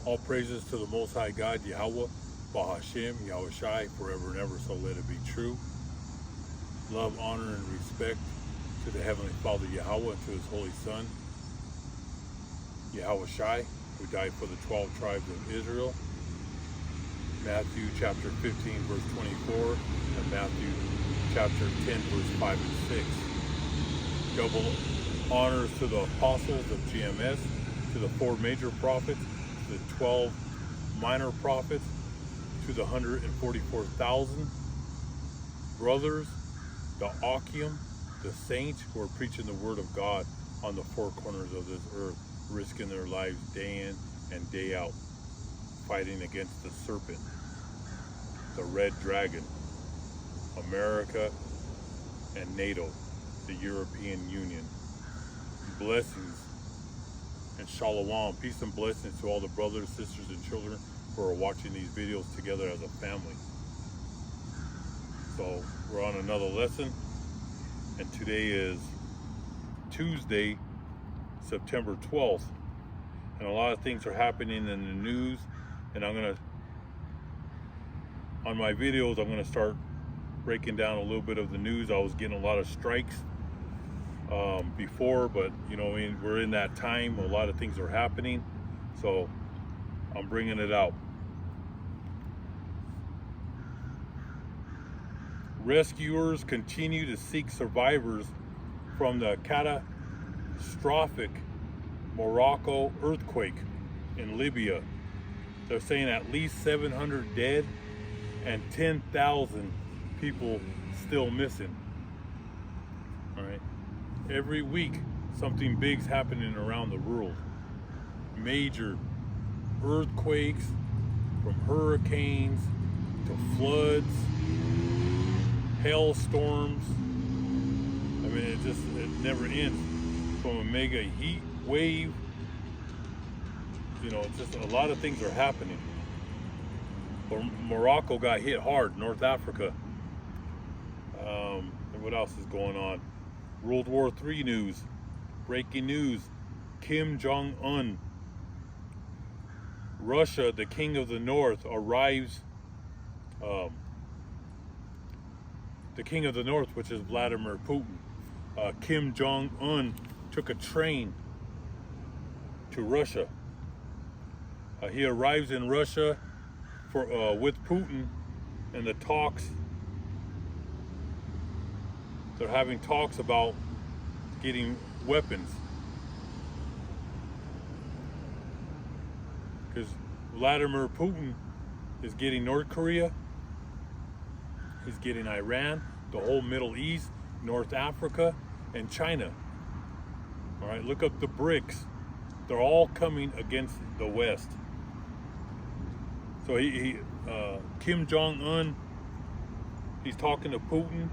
All praises to the Most High God, Yahweh, Bahashem, Yahweh Shai, forever and ever, so let it be true. Love, honor, and respect to the Heavenly Father, Yahweh, and to His Holy Son, Yahweh Shai, who died for the 12 tribes of Israel. Matthew chapter 15, verse 24, and Matthew chapter 10, verse 5 and 6. Double honors to the apostles of GMS, to the 4 major prophets, to the 12 minor prophets, to the 144,000 brothers, the Akim, the saints who are preaching the word of God on the 4 corners of this earth, risking their lives day in and day out, fighting against the serpent, the red dragon, America, and NATO, the European Union. Blessings and shalom, peace and blessings to all the brothers, sisters, and children who are watching these videos together as a family. So we're on another lesson, and today is Tuesday, September 12th, and a lot of things are happening in the news, and on my videos, I'm gonna start breaking down a little bit of the news. I was getting a lot of strikes before, but you know, we're in that time, a lot of things are happening, so I'm bringing it out. Rescuers continue to seek survivors from the catastrophic Morocco earthquake in Libya. They're saying at least 700 dead and 10,000 people still missing. All right. Every week, something big's happening around the world. Major earthquakes, from hurricanes to floods, hailstorms. I mean, it never ends. From a mega heat wave, you know, it's just a lot of things are happening. Morocco got hit hard, North Africa. And what else is going on? World War III news, breaking news, Kim Jong-un, Russia, the king of the north, arrives. The king of the north, which is Vladimir Putin, Kim Jong-un took a train to Russia. He arrives in Russia with Putin, and the talks. They're having talks about getting weapons, because Vladimir Putin is getting North Korea, he's getting Iran, the whole Middle East, North Africa, and China. All right, look up the BRICS. They're all coming against the West. So Kim Jong-un, he's talking to Putin.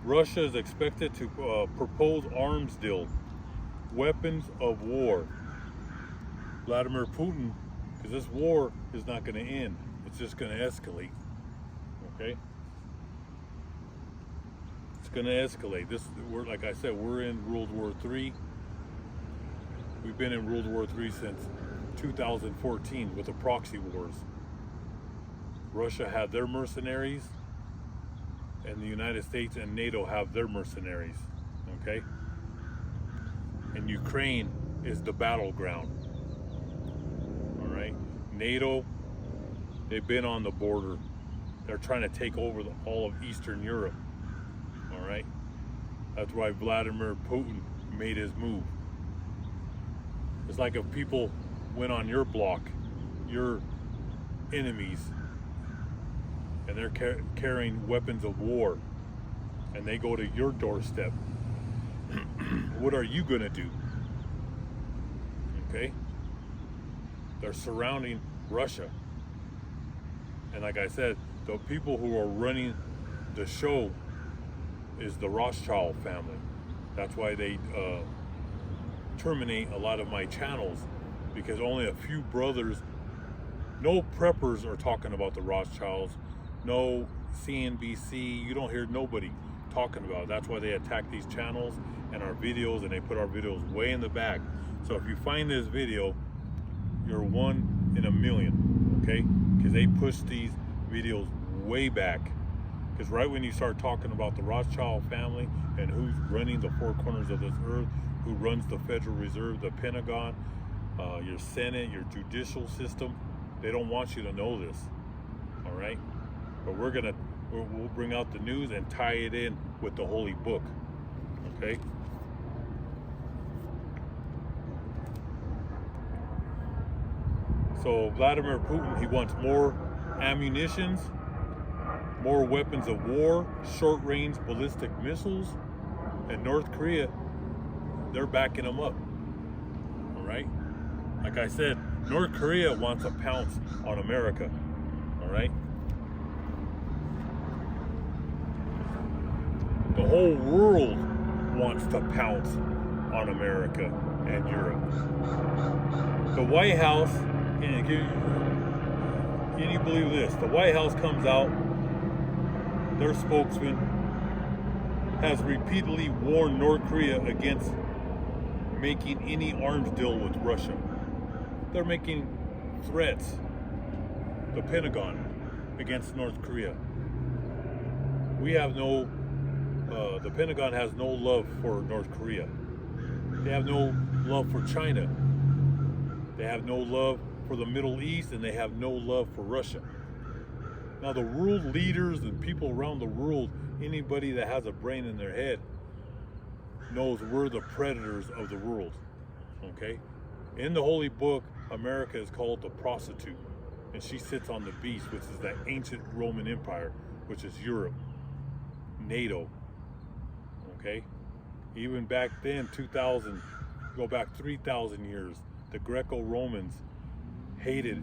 Russia is expected to propose arms deal, weapons of war. Vladimir Putin, because this war is not going to end. It's just going to escalate. Okay? It's going to escalate. Like I said, we're in World War III. We've been in World War III since 2014 with the proxy wars. Russia had their mercenaries, and the United States and NATO have their mercenaries, okay? And Ukraine is the battleground, all right? NATO, they've been on the border. They're trying to take over all of Eastern Europe, all right? That's why Vladimir Putin made his move. It's like if people went on your block, your enemies, and they're carrying weapons of war, and they go to your doorstep. What are you gonna do? Okay? They're surrounding Russia. And like I said, the people who are running the show is the Rothschild family. That's why they terminate a lot of my channels, because only a few brothers, no preppers are talking about the Rothschilds. No CNBC, you don't hear nobody talking about it. That's why they attack these channels and our videos, and they put our videos way in the back. So if you find this video, you're one in a million, okay? Because they push these videos way back. Because right when you start talking about the Rothschild family and who's running the four corners of this earth, who runs the Federal Reserve, the Pentagon, your Senate, your judicial system, they don't want you to know this, all right? But we'll bring out the news and tie it in with the Holy Book, okay? So Vladimir Putin, he wants more ammunitions, more weapons of war, short-range ballistic missiles, and North Korea, they're backing him up, all right? Like I said, North Korea wants to pounce on America, all right? The whole world wants to pounce on America and Europe. The White House, can you believe this? The White House comes out, their spokesman has repeatedly warned North Korea against making any arms deal with Russia. They're making threats, the Pentagon, against North Korea. The Pentagon has no love for North Korea. They have no love for China. They have no love for the Middle East, and they have no love for Russia. Now, the world leaders and people around the world, anybody that has a brain in their head, knows we're the predators of the world, okay? In the Holy Book, America is called the prostitute, and she sits on the beast, which is that ancient Roman Empire, which is Europe, NATO, okay? Even back then, 2000, go back 3,000 years, the Greco-Romans hated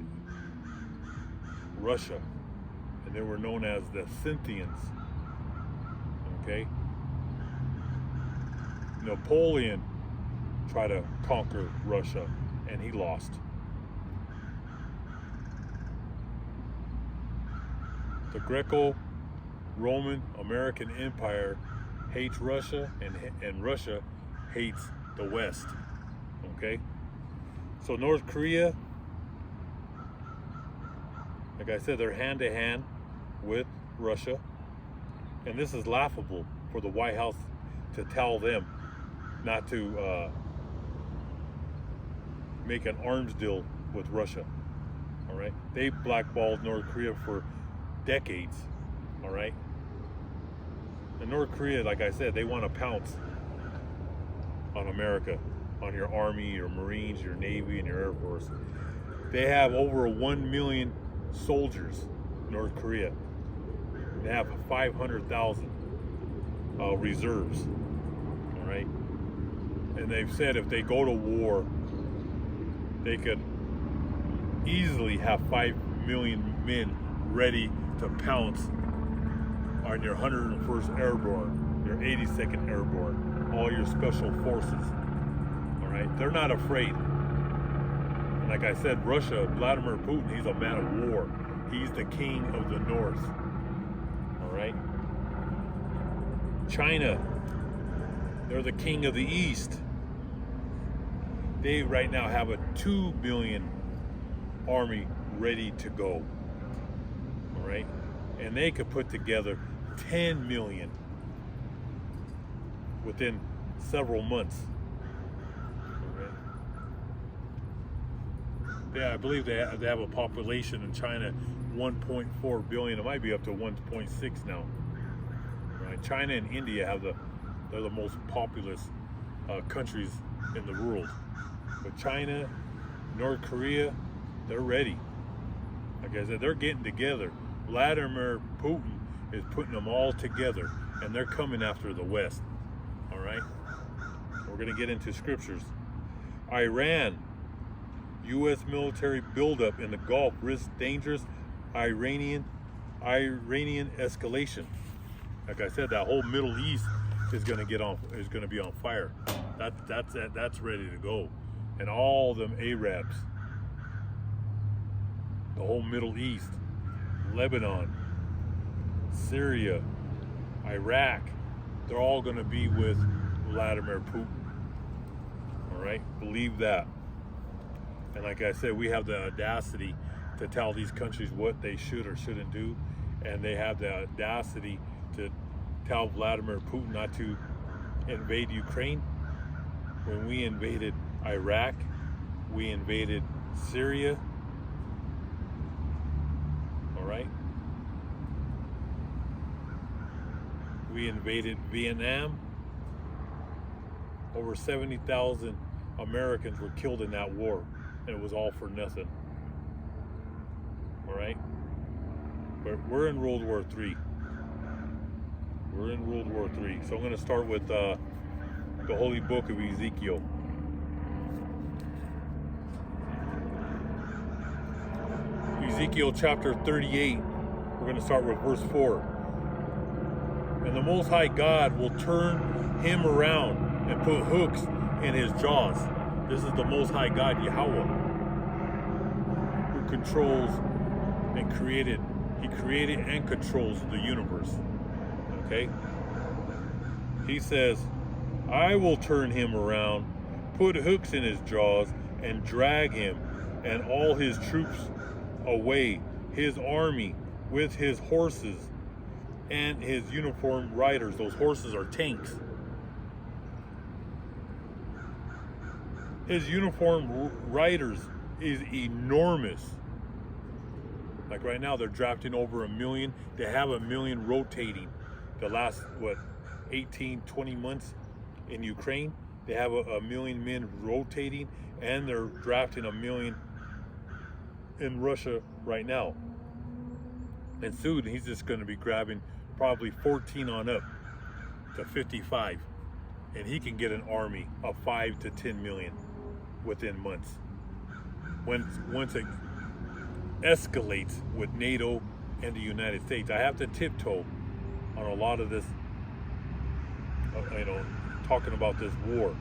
Russia, and they were known as the Scythians, okay? Napoleon tried to conquer Russia, and he lost. The Greco-Roman American Empire hates Russia, and Russia hates the West, okay? So North Korea, like I said, they're hand to hand with Russia, and this is laughable for the White House to tell them not to make an arms deal with Russia, all right? They blackballed North Korea for decades, all right? And North Korea, like I said, they want to pounce on America, on your Army, your Marines, your Navy, and your Air Force. They have over 1 million soldiers, North Korea. They have 500,000 reserves, all right? And they've said if they go to war, they could easily have 5 million men ready to pounce on your 101st Airborne, your 82nd Airborne, all your special forces, all right? They're not afraid. And like I said, Russia, Vladimir Putin, he's a man of war. He's the king of the North, all right? China, they're the king of the East. They right now have a 2 billion army ready to go, all right? And they could put together 10 million within several months, all right? Yeah, I believe they have a population in China 1.4 billion. It might be up to 1.6 now, right? China and India they're the most populous countries in the world. But China, North Korea, they're ready. Like I said, they're getting together. Vladimir Putin is putting them all together, and they're coming after the West, all right? We're going to get into scriptures. Iran, U.S. military buildup in the Gulf risks dangerous Iranian escalation. Like I said, that whole Middle East is going to be on fire. That's ready to go. And all them Arabs, the whole Middle East, Lebanon, Syria, Iraq, they're all going to be with Vladimir Putin. All right, believe that. And like I said, we have the audacity to tell these countries what they should or shouldn't do. And they have the audacity to tell Vladimir Putin not to invade Ukraine. When we invaded Iraq, we invaded Syria. All right? We invaded Vietnam. Over 70,000 Americans were killed in that war, and it was all for nothing. All right? But we're in World War III. We're in World War III. So I'm going to start with the Holy Book of Ezekiel. Ezekiel chapter 38. We're going to start with verse 4. And the Most High God will turn him around and put hooks in his jaws. This is the Most High God, Yahweh, who controls and created. He created and controls the universe. Okay? He says, I will turn him around, put hooks in his jaws, and drag him and all his troops away, his army with his horses and his uniformed riders. Those horses are tanks. His uniformed riders is enormous. Like right now, they're drafting over 1 million. They have 1 million rotating. The last, 18, 20 months in Ukraine, they have 1 million men rotating, and they're drafting 1 million in Russia right now. And soon, he's just going to be grabbing probably 14 on up to 55. And he can get an army of 5 to 10 million within months. Once it escalates with NATO and the United States. I have to tiptoe on a lot of this, talking about this war.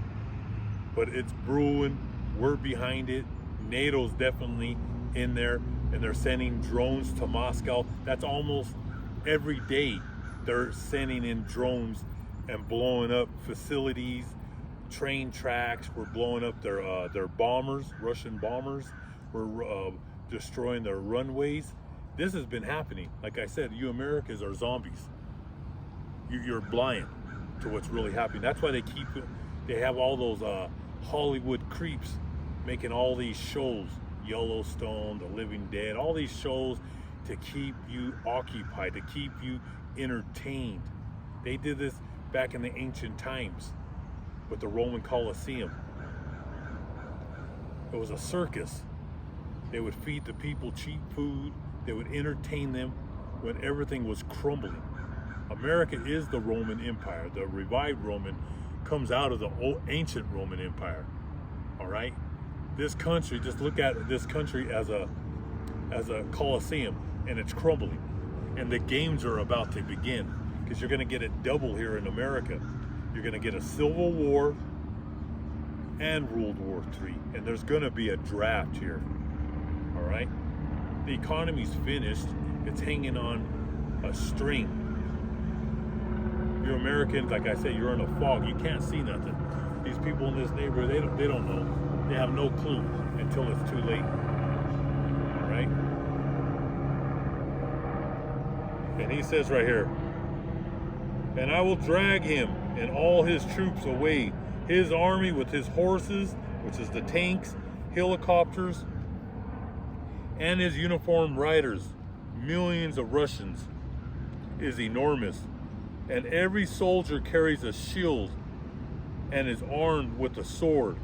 But it's brewing. We're behind it. NATO's definitely in there, and they're sending drones to Moscow. That's almost every day. They're sending in drones and blowing up facilities, train tracks. We're blowing up their bombers, Russian bombers. We're destroying their runways. This has been happening. Like I said, you Americans are zombies. You're blind to what's really happening. That's why they have all those Hollywood creeps making all these shows, Yellowstone, The Living Dead, all these shows to keep you occupied, to keep you entertained. They did this back in the ancient times with the Roman Colosseum. It was a circus. They would feed the people cheap food. They would entertain them when everything was crumbling. America is the Roman Empire. The revived Roman comes out of the old ancient Roman Empire. All right? This country, just look at this country as a Colosseum, and it's crumbling. And the games are about to begin, because you're going to get it double here in America. You're going to get a Civil War and World War III, and there's going to be a draft here. All right? The economy's finished. It's hanging on a string. You Americans, like I said, you're in a fog. You can't see nothing. These people in this neighborhood, they don't know. They have no clue until it's too late. All right? And he says right here, and I will drag him and all his troops away, his army with his horses, which is the tanks, helicopters, and his uniformed riders, millions of Russians, is enormous. And every soldier carries a shield and is armed with a sword.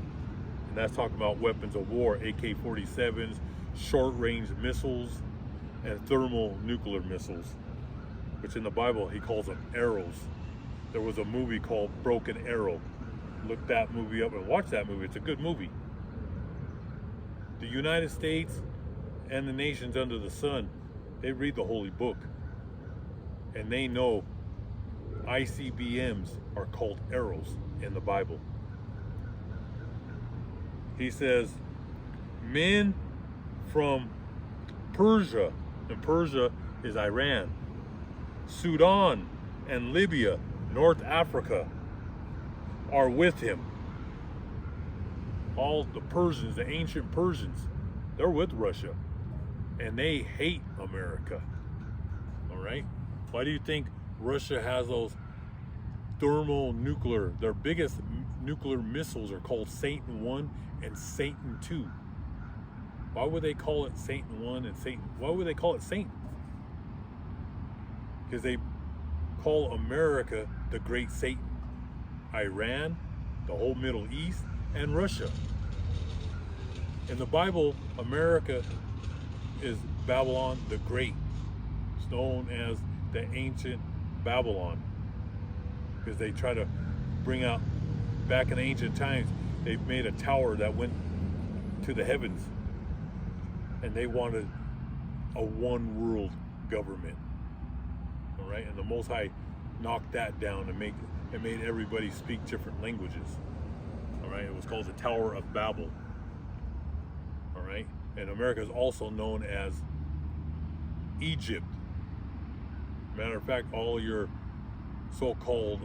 And that's talking about weapons of war, AK-47s, short-range missiles, and thermal nuclear missiles, which in the Bible he calls them arrows. There was a movie called Broken Arrow. Look that movie up and watch that movie. It's a good movie. The United States and the nations under the sun, they read the Holy Book, and they know ICBMs are called arrows in the Bible. He says, men from Persia, and Persia is Iran, Sudan, and Libya, North Africa, are with him All the Persians, the ancient Persians, they're with Russia. And they hate America. All right? Why do you think Russia has those thermonuclear, their biggest nuclear missiles are called Satan 1 and Satan 2? Why would they call it Satan 1 and Satan? Why would they call it Satan? Because they call America the great Satan. Iran, the whole Middle East, and Russia. In the Bible, America is Babylon the Great. It's known as the ancient Babylon. Because they try to bring out, back in ancient times, they made a tower that went to the heavens. And they wanted a one world government. All right, and the Most High knocked that down and made everybody speak different languages. All right, it was called the Tower of Babel. All right, and America is also known as Egypt. Matter of fact, all your so-called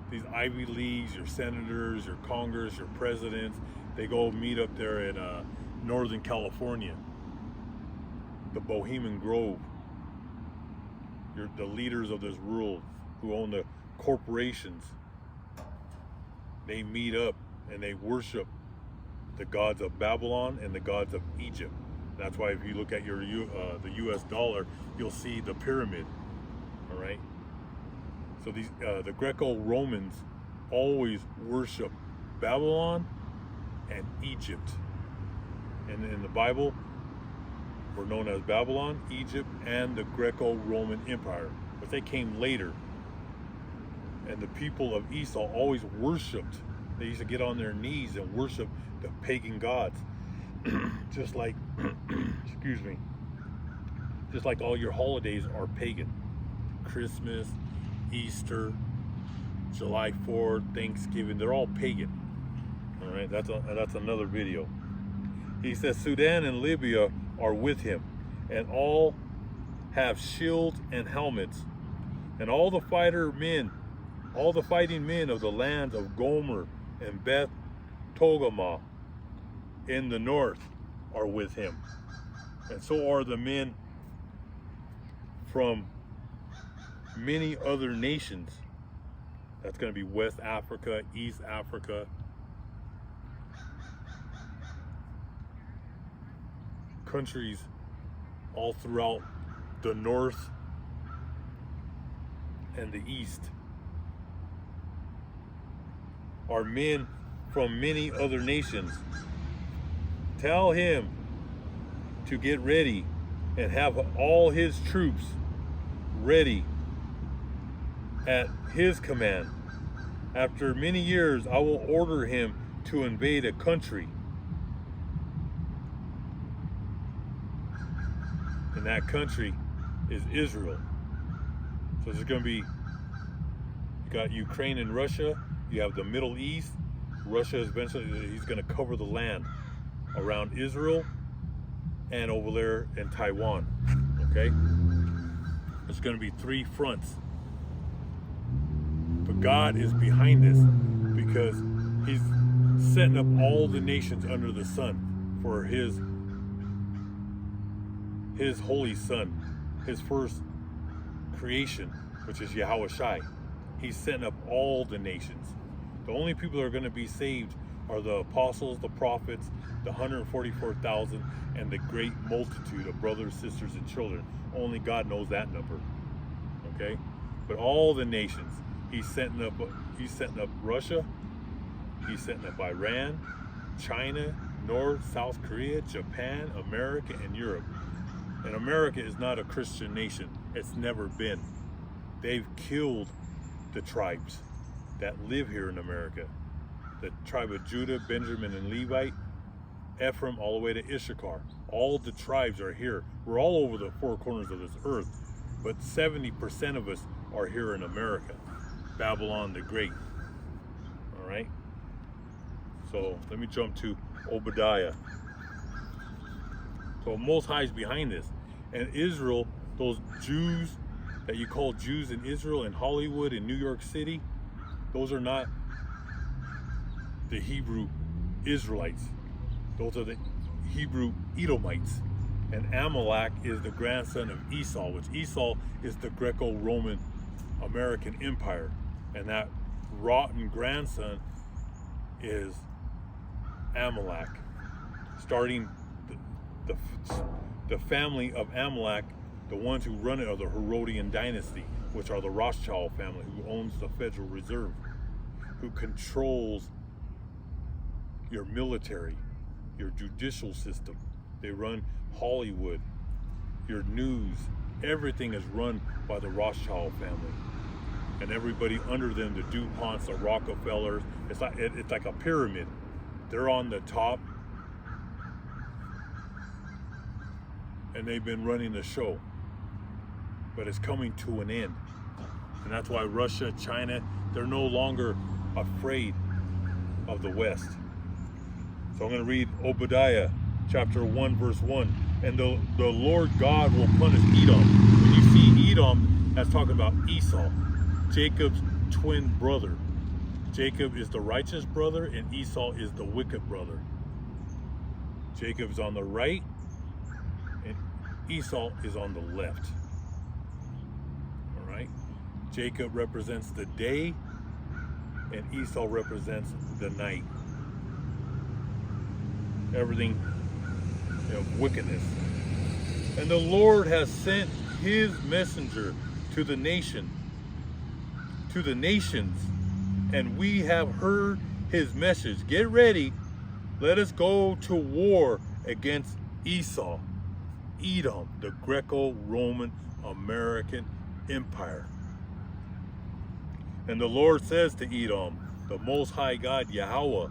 these Ivy Leagues, your senators, your Congress, your presidents, they go meet up there in Northern California, the Bohemian Grove. The leaders of this world who own the corporations, they meet up and they worship the gods of Babylon and the gods of Egypt. That's why if you look at your the U.S. dollar, you'll see the pyramid. All right. So these the Greco-Romans always worship Babylon and Egypt. And in the Bible, we're known as Babylon, Egypt, and the Greco-Roman Empire. But they came later. And the people of Esau always worshipped. They used to get on their knees and worship the pagan gods. Just like, excuse me, just like all your holidays are pagan. Christmas, Easter, July 4th, Thanksgiving, they're all pagan. All right, that's another video. He says Sudan and Libya are with him, and all have shields and helmets, and all the fighting men of the lands of Gomer and Beth Togarmah in the north are with him, and so are the men from many other nations. That's going to be West Africa, East Africa, countries all throughout the north and the east are men from many other nations. Tell him to get ready and have all his troops ready at his command. After many years, I will order him to invade a country. And that country is Israel. So there's going to be, you got Ukraine and Russia, you have the Middle East. Russia is eventually, he's going to cover the land around Israel and over there in Taiwan. Okay? There's going to be 3 fronts. But God is behind this because he's setting up all the nations under the sun for his holy son, his first creation, which is Yahushai. He's setting up all the nations. The only people that are going to be saved are the apostles, the prophets, the 144,000, and the great multitude of brothers, sisters, and children. Only God knows that number. Okay? But all the nations, he's setting up Russia, he's setting up Iran, China, North, South Korea, Japan, America, and Europe. And America is not a Christian nation. It's never been. They've killed the tribes that live here in America. The tribe of Judah, Benjamin, and Levite, Ephraim, all the way to Issachar. All the tribes are here. We're all over the 4 corners of this earth, but 70% of us are here in America. Babylon the Great. All right? So let me jump to Obadiah. So Most High is behind this. And Israel, those Jews that you call Jews in Israel and Hollywood and New York City, those are not the Hebrew Israelites. Those are the Hebrew Edomites. And Amalek is the grandson of Esau, which Esau is the Greco-Roman American Empire. And that rotten grandson is Amalek. Starting the family of Amalek, the ones who run it are the Herodian dynasty, which are the Rothschild family, who owns the Federal Reserve, who controls your military, your judicial system. They run Hollywood, your news. Everything is run by the Rothschild family. And everybody under them, the DuPonts, the Rockefellers, it's like a pyramid. They're on the top, and they've been running the show. But it's coming to an end. And that's why Russia, China, they're no longer afraid of the West. So I'm going to read Obadiah chapter 1 verse 1. And the Lord God will punish Edom. When you see Edom, that's talking about Esau, Jacob's twin brother. Jacob is the righteous brother and Esau is the wicked brother. Jacob's on the right and Esau is on the left. All right? Jacob represents the day and Esau represents the night. Everything of wickedness. And the Lord has sent his messenger to the nations, and we have heard his message. Get ready. Let us go to war against Esau, Edom, the Greco-Roman American Empire. And the Lord says to Edom, the Most High God, Yahweh,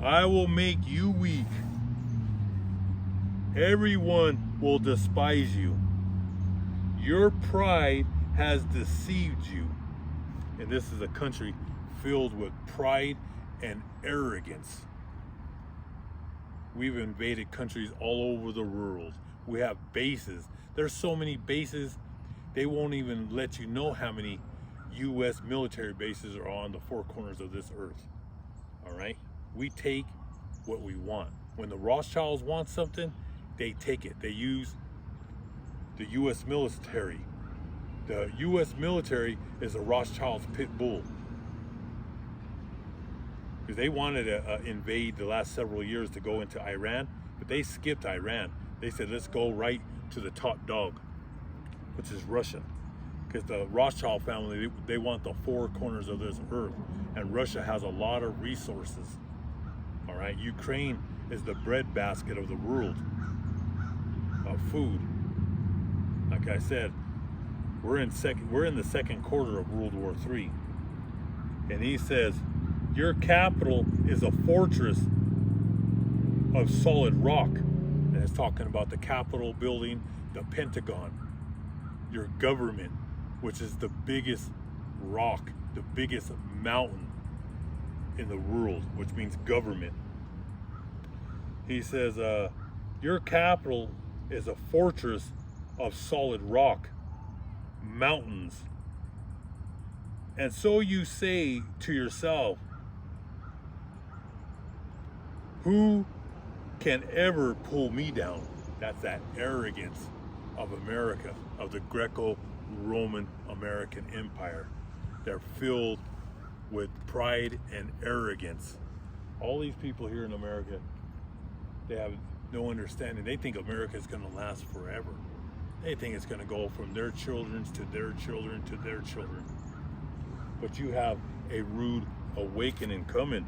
I will make you weak. Everyone will despise you. Your pride has deceived you. And this is a country filled with pride and arrogance. We've invaded countries all over the world. We have bases. There's so many bases, they won't even let you know how many U.S. military bases are on the four corners of this earth. All right? We take what we want. When the Rothschilds want something, they take it. They use the U.S. military. The U.S. military is a Rothschild's pit bull. Because they wanted to invade the last several years to go into Iran, but they skipped Iran. They said, let's go right to the top dog, which is Russia. Because the Rothschild family, they want the four corners of this earth. And Russia has a lot of resources. All right, Ukraine is the breadbasket of the world of food. Like I said, we're in the second quarter of World War III. And he says, your capital is a fortress of solid rock. And it's talking about the Capitol building, the Pentagon, your government, which is the biggest rock, the biggest mountain in the world, which means government. He says, your capital is a fortress of solid rock, mountains. And so you say to yourself, who can ever pull me down? That's that arrogance of America, of the Greco-Roman American Empire. They're filled with pride and arrogance. All these people here in America, they have no understanding. They think America is going to last forever. They think it's going to go from their children to their children to their children. But you have a rude awakening coming.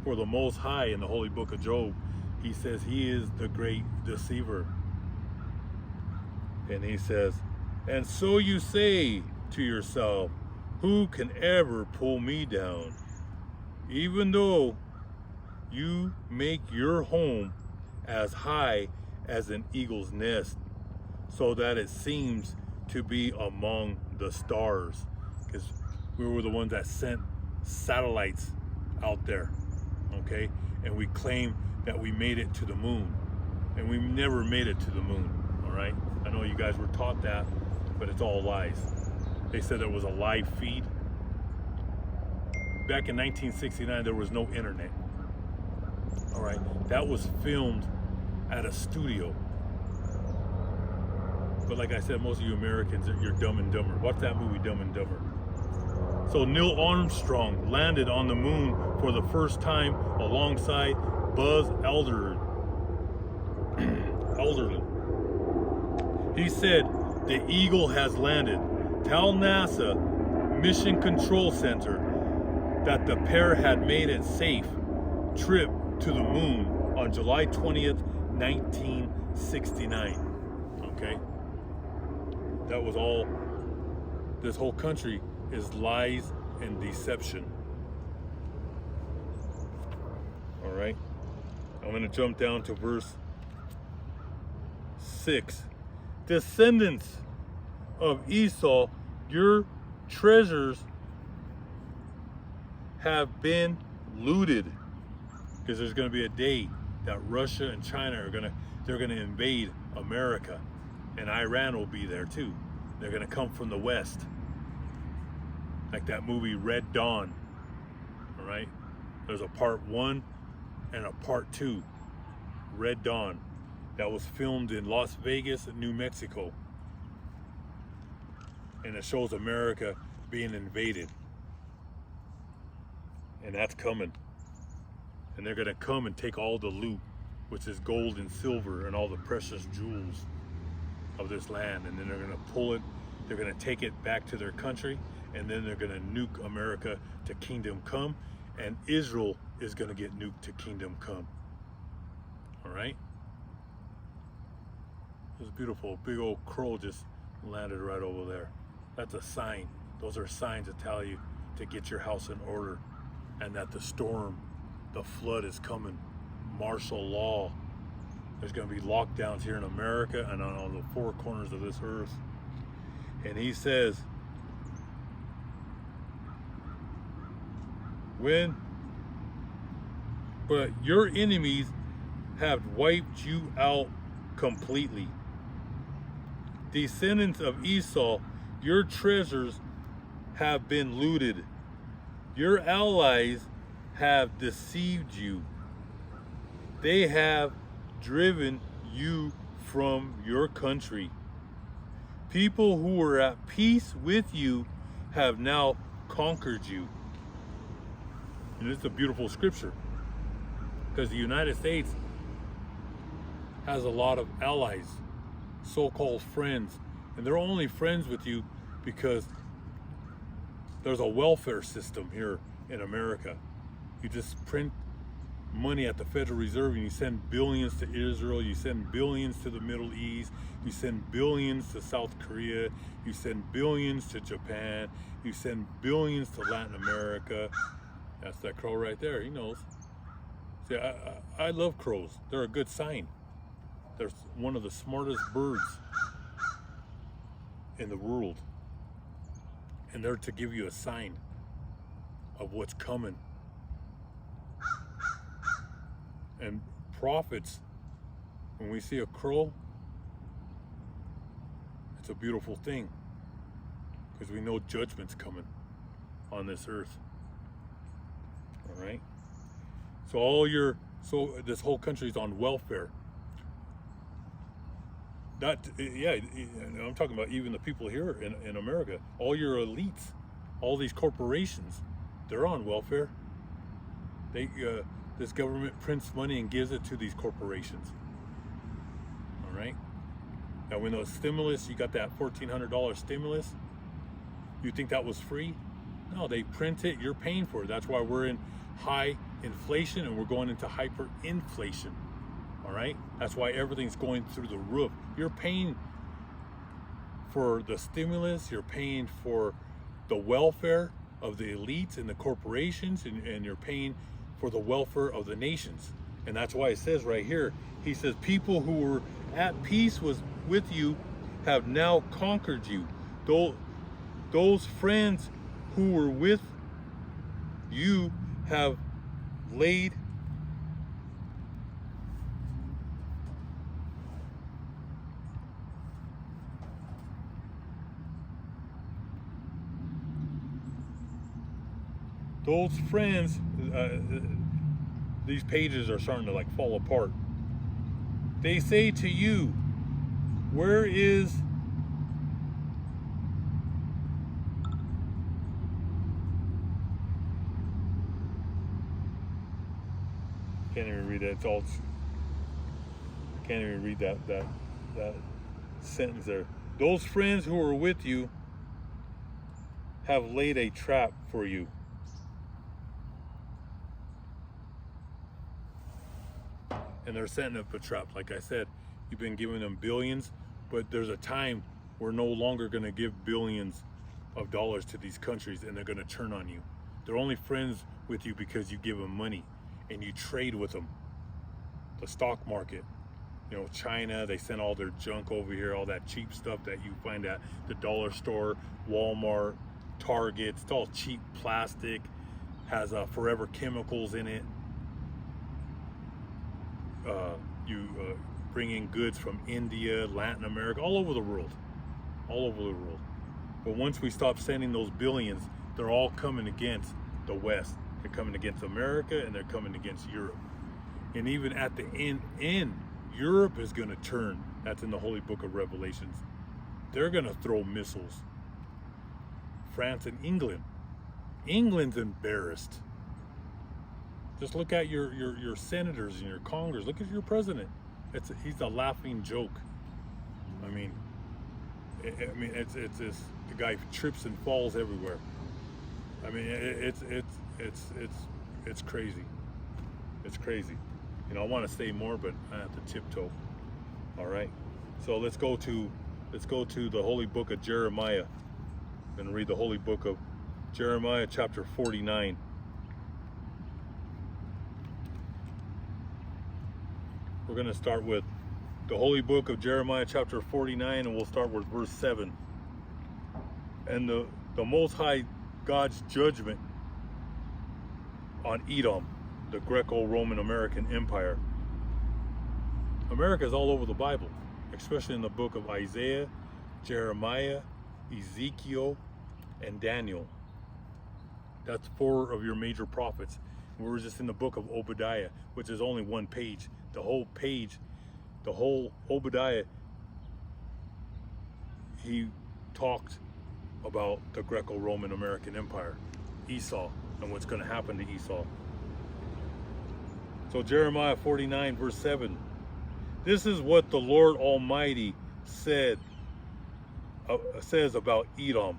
For the Most High in the Holy Book of Job, he says he is the great deceiver. And he says, and so you say to yourself, who can ever pull me down? Even though you make your home as high as an eagle's nest, so that it seems to be among the stars. Because we were the ones that sent satellites out there, okay? And we claim that we made it to the moon. And we never made it to the moon, all right? I know you guys were taught that but it's all lies. They said it was a live feed. Back in 1969, there was no internet. All right, that was filmed at a studio. But like I said, most of you Americans, you're Dumb and Dumber. Watch that movie, Dumb and Dumber. So Neil Armstrong landed on the moon for the first time alongside Buzz Aldrin. He said, the Eagle has landed. Tell NASA Mission Control Center that the pair had made a safe trip to the moon on July 20th, 1969. Okay? That was all. This whole country is lies and deception. All right? I'm going to jump down to verse 6. Descendants of Esau, your treasures have been looted. Because there's going to be a day that Russia and China are they're going to invade America, and Iran will be there too. They're going to come from the west, like that movie Red Dawn. All right, there's a part 1 and a part 2, Red Dawn, that was filmed in Las Vegas and New Mexico, and it shows America being invaded, and that's coming. And they're going to come and take all the loot, which is gold and silver and all the precious jewels of this land. And then they're going to pull it, they're going to take it back to their country, and then they're going to nuke America to Kingdom Come, and Israel is going to get nuked to Kingdom Come. All right? It was beautiful. Big old crow just landed right over there. That's a sign. Those are signs that tell you to get your house in order, and that the storm, the flood is coming. Martial law. There's going to be lockdowns here in America and on the four corners of this earth. And he says, but your enemies have wiped you out completely. Descendants of Esau, your treasures have been looted. Your allies have deceived you. They have driven you from your country. People who were at peace with you have now conquered you. And it's a beautiful scripture, because the United States has a lot of allies, so-called friends, and they're only friends with you because there's a welfare system here in America. You just print money at the Federal Reserve and you send billions to Israel, you send billions to the Middle East, you send billions to South Korea, you send billions to Japan, you send billions to Latin America. That's that crow right there, he knows. See, I love crows. They're a good sign. They're one of the smartest birds in the world. And they're to give you a sign of what's coming. And prophets, when we see a crow, it's a beautiful thing, because we know judgment's coming on this earth. All right. So this whole country's on welfare. I'm talking about even the people here in America. All your elites, all these corporations, they're on welfare. This government prints money and gives it to these corporations. All right. Now, when those stimulus, you got that $1,400 stimulus, you think that was free? No, they print it. You're paying for it. That's why we're in high inflation and we're going into hyperinflation. All right. That's why everything's going through the roof. You're paying for the stimulus. You're paying for the welfare of the elites and the corporations, and you're paying for the welfare of the nations. And that's why it says right here, he says, people who were at peace with you have now conquered you. Those friends who were with you have laid those friends, these pages are starting to like fall apart. They say to you, where is can't even read that. It's all can't even read that sentence there. Those friends who are with you have laid a trap for you. And they're setting up a trap. Like I said, you've been giving them billions, but there's a time we're no longer going to give billions of dollars to these countries, and they're going to turn on you. They're only friends with you because you give them money and you trade with them. The stock market, you know, China, they send all their junk over here, all that cheap stuff that you find at the dollar store, Walmart, Target. It's all cheap plastic, has forever chemicals in it. You bring in goods from India, Latin America, all over the world. But once we stop sending those billions, they're all coming against the West. They're coming against America, and they're coming against Europe. And even at the end, Europe is going to turn. That's in the Holy Book of Revelations. They're going to throw missiles. France and England. England's embarrassed. Just look at your senators and your Congress. Look at your president. He's a laughing joke. I mean, it's the guy trips and falls everywhere. I mean, it's crazy. It's crazy. You know, I want to say more, but I have to tiptoe. All right. So let's go to the Holy Book of Jeremiah. I'm going to read the Holy Book of Jeremiah, chapter 49. We're going to start with the Holy Book of Jeremiah, chapter 49, and we'll start with verse 7. And the Most High God's judgment on Edom, the Greco-Roman American Empire. America is all over the Bible, especially in the book of Isaiah, Jeremiah, Ezekiel, and Daniel. That's 4 of your major prophets. We were just in the book of Obadiah, which is only 1 page. The whole Obadiah, he talked about the Greco-Roman American Empire, Esau, and what's going to happen to Esau. So Jeremiah 49 verse 7, this is what the Lord Almighty says about Edom.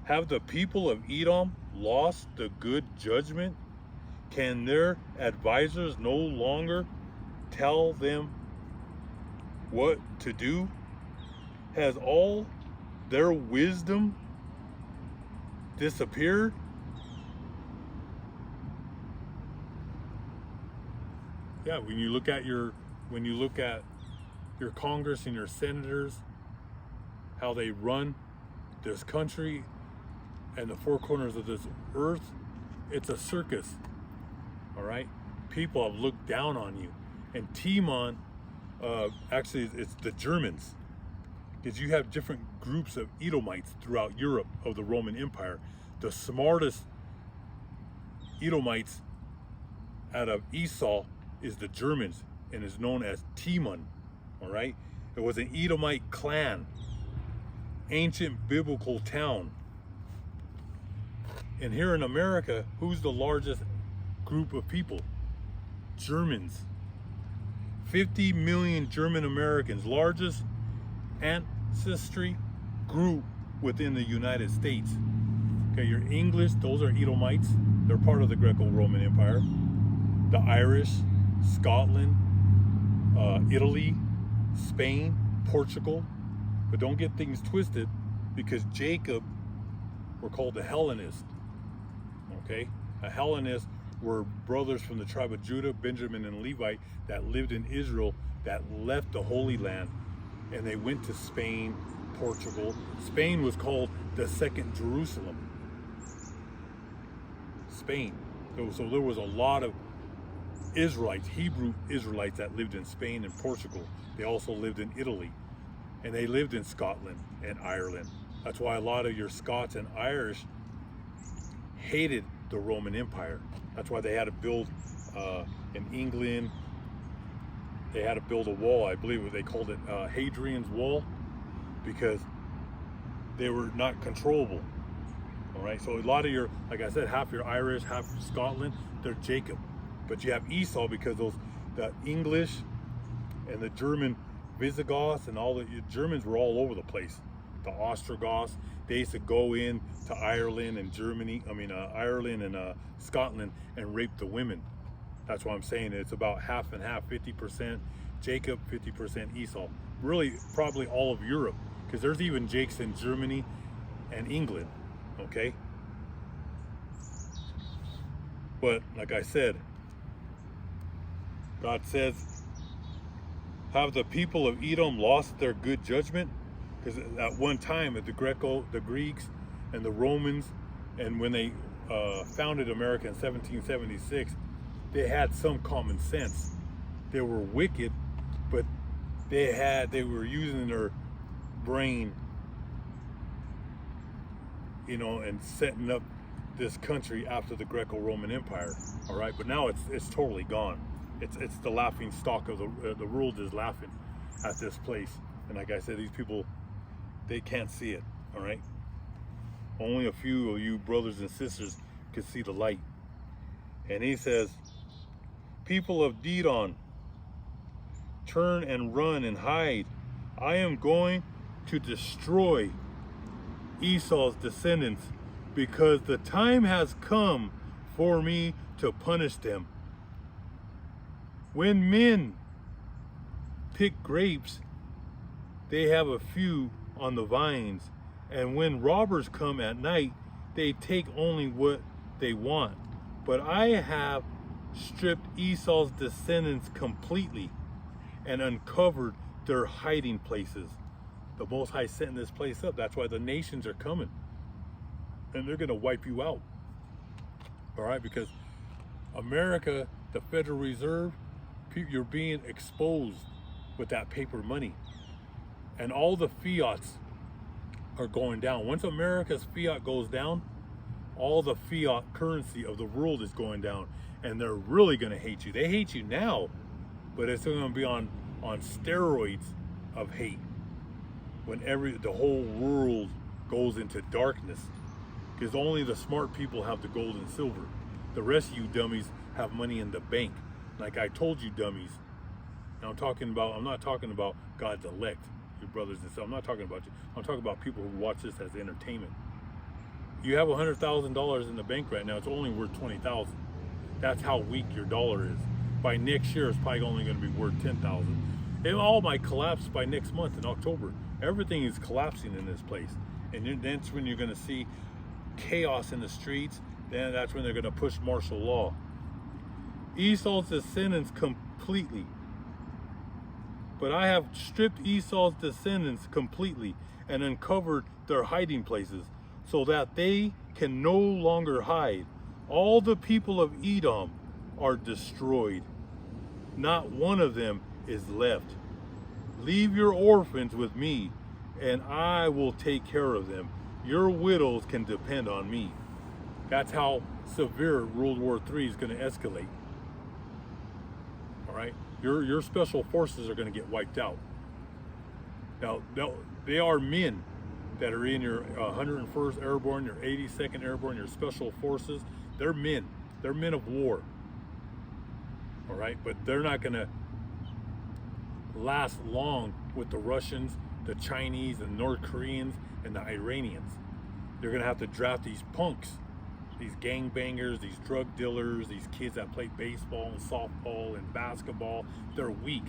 Have the people of Edom lost the good judgment? Can their advisors no longer tell them what to do? Has all their wisdom disappeared? Yeah, when you look at your Congress and your senators, how they run this country and the 4 corners of this earth, it's a circus. All right, people have looked down on you. And Timon, actually, it's the Germans, because you have different groups of Edomites throughout Europe of the Roman Empire. The smartest Edomites out of Esau is the Germans, and is known as Timon. All right, it was an Edomite clan, ancient biblical town. And here in America, who's the largest group of people? Germans. 50 million German Americans, largest ancestry group within the United States. Okay, your English, those are Edomites. They're part of the Greco-Roman Empire. The Irish, Scotland, Italy, Spain, Portugal. But don't get things twisted, because Jacob were called the Hellenists. Okay, a Hellenist were brothers from the tribe of Judah, Benjamin, and Levi that lived in Israel, that left the Holy Land, and they went to Spain, Portugal. Spain was called the Second Jerusalem. Spain. So there was a lot of Israelites, Hebrew Israelites, that lived in Spain and Portugal. They also lived in Italy, and they lived in Scotland and Ireland. That's why a lot of your Scots and Irish hated the Roman Empire. That's why they had to build in England. They had to build a wall. I believe they called it Hadrian's Wall, because they were not controllable. All right, so a lot of your, like I said, half your Irish, half Scotland, they're Jacob. But you have Esau because the English and the German Visigoths and all the Germans were all over the place. The Ostrogoths, they used to go in to Ireland and Ireland and Scotland and rape the women. That's why I'm saying it's about half and half, 50% Jacob, 50% Esau. Really, probably all of Europe, because there's even Jakes in Germany and England, okay? But like I said, God says, have the people of Edom lost their good judgment? Because at one time, the Greeks and the Romans, and when they founded America in 1776, they had some common sense. They were wicked, but they were using their brain, and setting up this country after the Greco-Roman Empire. All right, but now it's totally gone. It's the laughing stock of the world is laughing at this place. And like I said, these people, they can't see it. All right, only a few of you brothers and sisters can see the light. And he says, people of Dedon, turn and run and hide. I am going to destroy Esau's descendants, because the time has come for me to punish them. When men pick grapes, they have a few on the vines, and when robbers come at night, they take only what they want. But I have stripped Esau's descendants completely and uncovered their hiding places. The Most High setting this place up. That's why the nations are coming, and they're going to wipe you out. All right, because America, the Federal Reserve, you're being exposed with that paper money, and all the fiats are going down. Once America's fiat goes down, all the fiat currency of the world is going down, and they're really going to hate you. They hate you now, but it's going to be on steroids of hate when the whole world goes into darkness, because only the smart people have the gold and silver. The rest of you dummies have money in the bank. Like I told you, dummies. Now I'm not talking about God's elect, your brothers and sisters. I'm not talking about you. I'm talking about people who watch this as entertainment. You have $100,000 in the bank right now. It's only worth $20,000. That's how weak your dollar is. By next year, it's probably only going to be worth $10,000. It all might collapse by next month in October. Everything is collapsing in this place, and that's when you're going to see chaos in the streets. Then that's when they're going to push martial law. Esau's descendants completely. But I have stripped Esau's descendants completely and uncovered their hiding places, so that they can no longer hide. All the people of Edom are destroyed. Not one of them is left. Leave your orphans with me, and I will take care of them. Your widows can depend on me. That's how severe World War III is going to escalate. All right, your special forces are going to get wiped out. Now, they are men that are in your 101st Airborne, your 82nd Airborne, your special forces. They're men. They're men of war. All right, but they're not going to last long with the Russians, the Chinese, the North Koreans, and the Iranians. They're going to have to draft these punks, these gangbangers, these drug dealers, these kids that play baseball and softball and basketball. They're weak.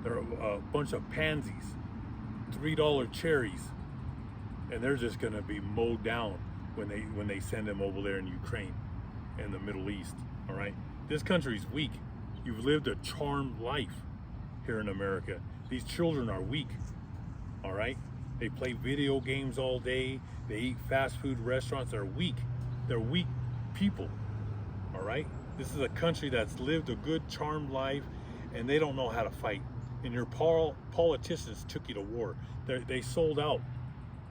They're a bunch of pansies, $3 cherries, and they're just going to be mowed down when they send them over there in Ukraine and the Middle East. All right, this country's weak. You've lived a charmed life here in America. These children are weak. All right, they play video games all day. They eat fast food restaurants. They're weak. They're weak people. All right, this is a country that's lived a good charmed life, and they don't know how to fight. And your politicians took you to war. They sold out.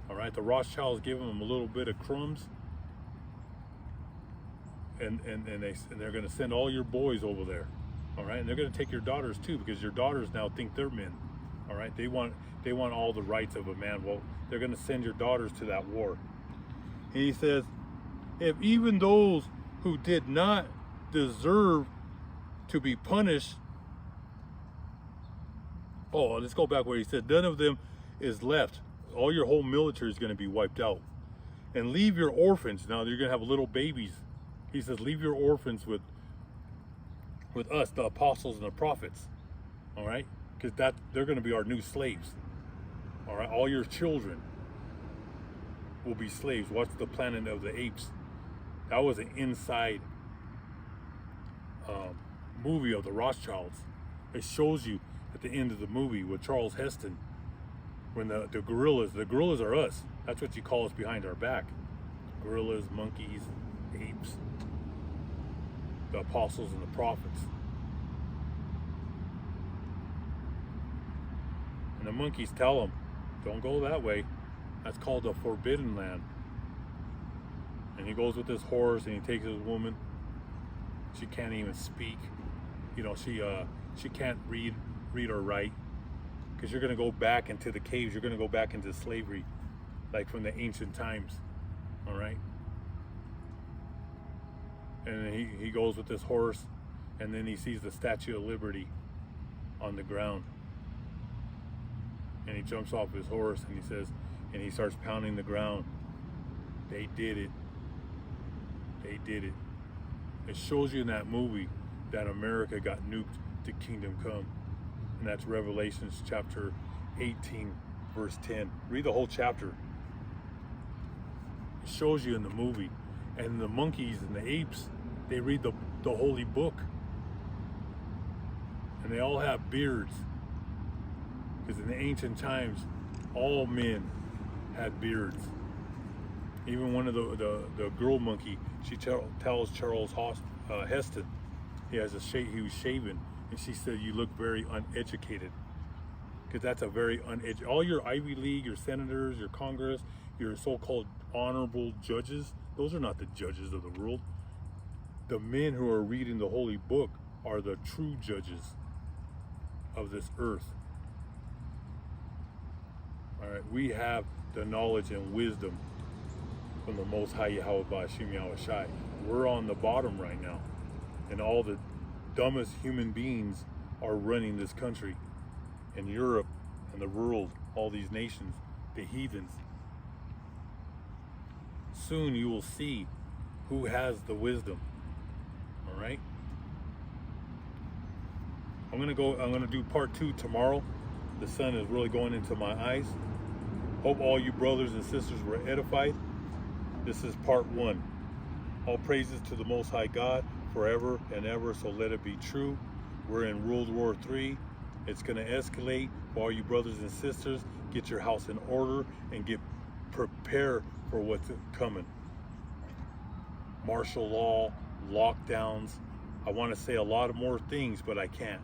All right, the Rothschilds gave them a little bit of crumbs, they're going to send all your boys over there, all right, and they're going to take your daughters too, because your daughters now think they're men, all right. They want all the rights of a man. Well, they're going to send your daughters to that war. And he says, if even those who did not deserve to be punished, let's go back where he said none of them is left. All your whole military is going to be wiped out. And leave your orphans. Now you're going to have little babies. He says, leave your orphans with us, the apostles and the prophets. All right? Because they're going to be our new slaves. All right? All your children will be slaves. Watch the Planet of the Apes. That was an inside movie of the Rothschilds. It shows you at the end of the movie with Charles Heston, when the gorillas are us. That's what you call us behind our back. Gorillas, monkeys, apes, the apostles and the prophets. And the monkeys tell them, don't go that way. That's called the forbidden land. And he goes with this horse and he takes his woman. She can't even speak. You know, she can't read or write. Because you're going to go back into the caves. You're going to go back into slavery, like from the ancient times. All right. And he goes with this horse, and then he sees the Statue of Liberty on the ground. And he jumps off his horse, and he says, and he starts pounding the ground. They did it. They did it. It shows you in that movie that America got nuked to kingdom come. And that's Revelations chapter 18, verse 10. Read the whole chapter. It shows you in the movie. And the monkeys and the apes, they read the holy book. And they all have beards. Because in the ancient times, all men had beards. Even one of the girl monkey, she tells Charles Heston, he was shaven. And she said, you look very uneducated. Because that's a very uneducated. All your Ivy League, your senators, your Congress, your so-called honorable judges, those are not the judges of the world. The men who are reading the holy book are the true judges of this earth. All right, we have the knowledge and wisdom from the Most High Yahweh Ba'ashim Yahweh Shai. We're on the bottom right now. And all the dumbest human beings are running this country, and Europe and the world, all these nations, the heathens. Soon you will see who has the wisdom. All right. I'm gonna do part 2 tomorrow. The sun is really going into my eyes. Hope all you brothers and sisters were edified. This is part 1. All praises to the Most High God forever and ever, so let it be true. We're in World War III. It's going to escalate. For all you brothers and sisters, get your house in order and get prepared for what's coming. Martial law, lockdowns. I want to say a lot of more things, but I can't.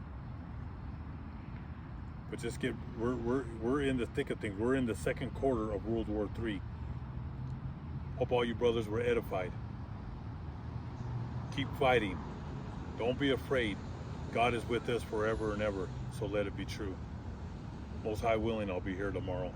But just we're in the thick of things. We're in the second quarter of World War III. Hope all you brothers were edified. Keep fighting. Don't be afraid. God is with us forever and ever, so let it be true. Most High willing, I'll be here tomorrow.